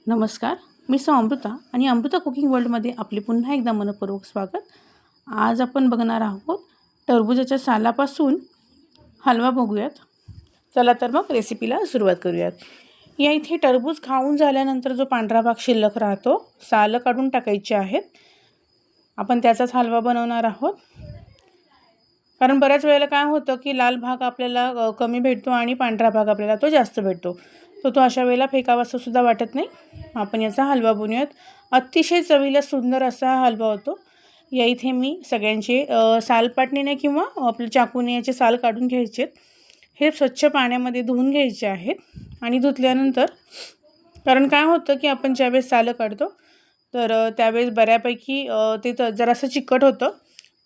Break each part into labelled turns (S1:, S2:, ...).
S1: नमस्कार, मी अमृता आणि अमृता कुकिंग वर्ल्डमध्ये आपले पुन्हा एकदा मनपूर्वक स्वागत. आज आपण बघणार आहोत टरबूजाच्या सालापासून हलवा बघूयात. चला तर मग रेसिपीला सुरुवात करूयात. या इथे टरबूज खाऊन झाल्यानंतर जो पांढरा भाग शिल्लक राहतो, सालं काढून टाकायचे आहेत. आपण त्याचाच हलवा बनवणार आहोत. कारण बऱ्याच वेळेला काय होतं की लाल भाग आपल्याला कमी भेटतो आणि पांढरा भाग आपल्याला तो जास्त भेटतो. तो अशा वेळेला फेकावासा सुद्धा वाटत नाही. आपण याचा हलवा बनवूयात. अतिशय चवीला सुंदर असा हलवा होतो. या इथे मी सगळ्यांचे सालपाटणीने किंवा आपल्या चाकूने याचे साल काढून घ्यायचे. हे स्वच्छ पाण्यामध्ये धुवून घ्यायचे आहेत. आणि धुतल्यानंतर कारण काय होतं की आपण ज्यावेळेस सालं काढतो तर त्यावेळेस बऱ्यापैकी ते जरासं चिकट होतं.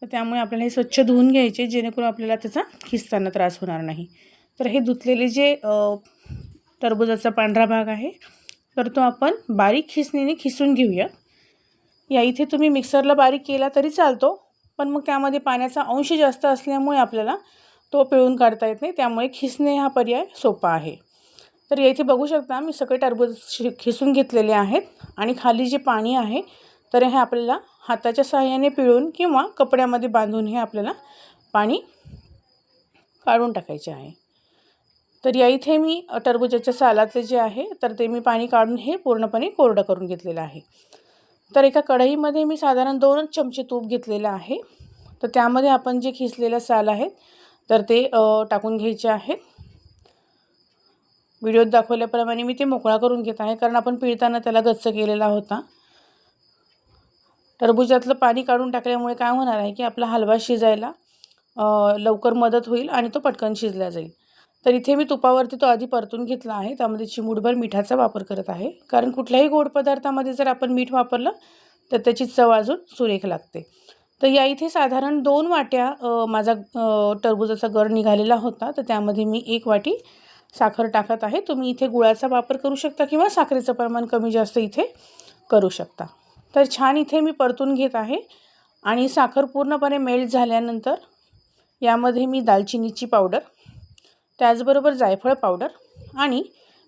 S1: तर त्यामुळे आपल्याला हे स्वच्छ धुवून घ्यायचे, जेणेकरून आपल्याला त्याचा खिसताना त्रास होणार नाही. तर हे धुतलेले जे टरबूजाचा पांढरा भाग आहे तर तो आपण बारीक खिसणीने खिसून घेऊया. या इथे तुम्ही मिक्सरला बारीक केला तरी चालतो, पण मग त्यामध्ये पाण्याचा अंश जास्त असल्यामुळे आपल्याला तो पिळून काढता येत नाही. त्यामुळे खिसणे हा पर्याय सोपा आहे. तर या इथे बघू शकता मी सगळे टरबूज खिसून घेतलेले आहेत. आणि खाली जे पाणी आहे तर हे आपल्याला हाताच्या सहाय्याने पिळून किंवा कपड्यामध्ये बांधून हे आपल्याला पाणी काढून टाकायचे आहे. तर या इथे मी टरबूजाच्या सालातले जे आहे तर ते मी पाणी काढून हे पूर्णपणे कोरडं करून घेतलेलं आहे. तर एका कढईमध्ये मी साधारण 2 चमचे तूप घेतलेलं आहे. तर त्यामध्ये आपण जे खिसलेलं साल आहे तर ते टाकून घ्यायचे आहेत. व्हिडिओत दाखवल्याप्रमाणे मी ते मोकळा करून घेत आहे, कारण आपण पिळताना त्याला गच्च केलेला होता. टरबूजातलं पाणी काढून टाकल्यामुळे काय होणार आहे की आपला हलवा शिजायला लवकर मदत होईल आणि तो पटकन शिजला जाईल. तर इथे मी तुपावरती तो आधी परतून घेतला आहे. त्यामध्ये चिमूटभर मिठाचा वापर करत आहे, कारण कुठल्याही गोड पदार्थामध्ये जर आपण मीठ वापरलं तर त्याची चव अजून सुरेख लागते. तर या इथे साधारण 2 वाट्या माझा टरबूजाचा गर निघालेला होता. तर त्यामध्ये मी 1 वाटी साखर टाकत आहे. तुम्ही इथे गुळाचा वापर करू शकता किंवा साखरेचं प्रमाण कमी जास्त इथे करू शकता. तर छान इथे मी परतून घेत आहे. आणि साखर पूर्णपणे मेल्ट झाल्यानंतर यामध्ये मी दालचिनीची पावडर, त्याचबरोबर जायफळ पावडर आणि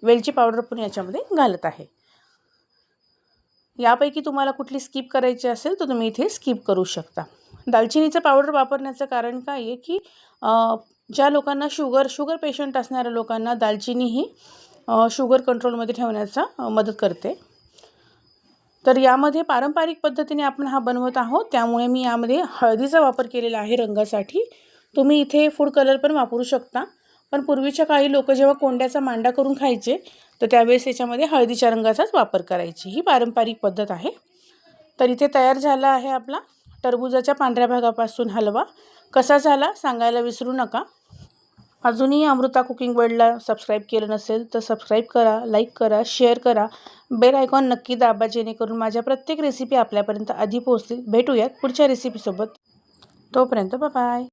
S1: वेलची पावडर पण याच्यामध्ये घालत आहे. यापैकी तुम्हाला कुठली स्किप करायची असेल तर तुम्ही इथे स्किप करू शकता. दालचिनीचं पावडर वापरण्याचं कारण काय आहे की ज्या लोकांना शुगर पेशंट असणाऱ्या लोकांना दालचिनी ही शुगर कंट्रोलमध्ये ठेवण्याचा मदत करते. तर यामध्ये पारंपरिक पद्धतीने आपण हा बनवत आहोत, त्यामुळे मी यामध्ये हळदीचा वापर केलेला आहे रंगासाठी. तुम्ही इथे फूड कलर पण वापरू शकता, पण पूर्वीच्या काळी लोक जेव्हा कोंड्याचा मांडा करून खायचे तर त्यावेळेस याच्यामध्ये हळदीच्या रंगाचाच वापर करायची. ही पारंपरिक पद्धत आहे. तर इथे तयार झाला आहे आपला टरबूजाच्या पांढऱ्या भागापासून हलवा. कसा झाला सांगायला विसरू नका. अजूनही अमृता कुकिंग वर्ल्डला सबस्क्राईब केलं नसेल तर सबस्क्राईब करा, लाईक करा, शेअर करा, बेल आयकॉन नक्की दाबा, जेणेकरून माझ्या प्रत्येक रेसिपी आपल्यापर्यंत आधी पोहोचतील. भेटूयात पुढच्या रेसिपीसोबत. तोपर्यंत बाय.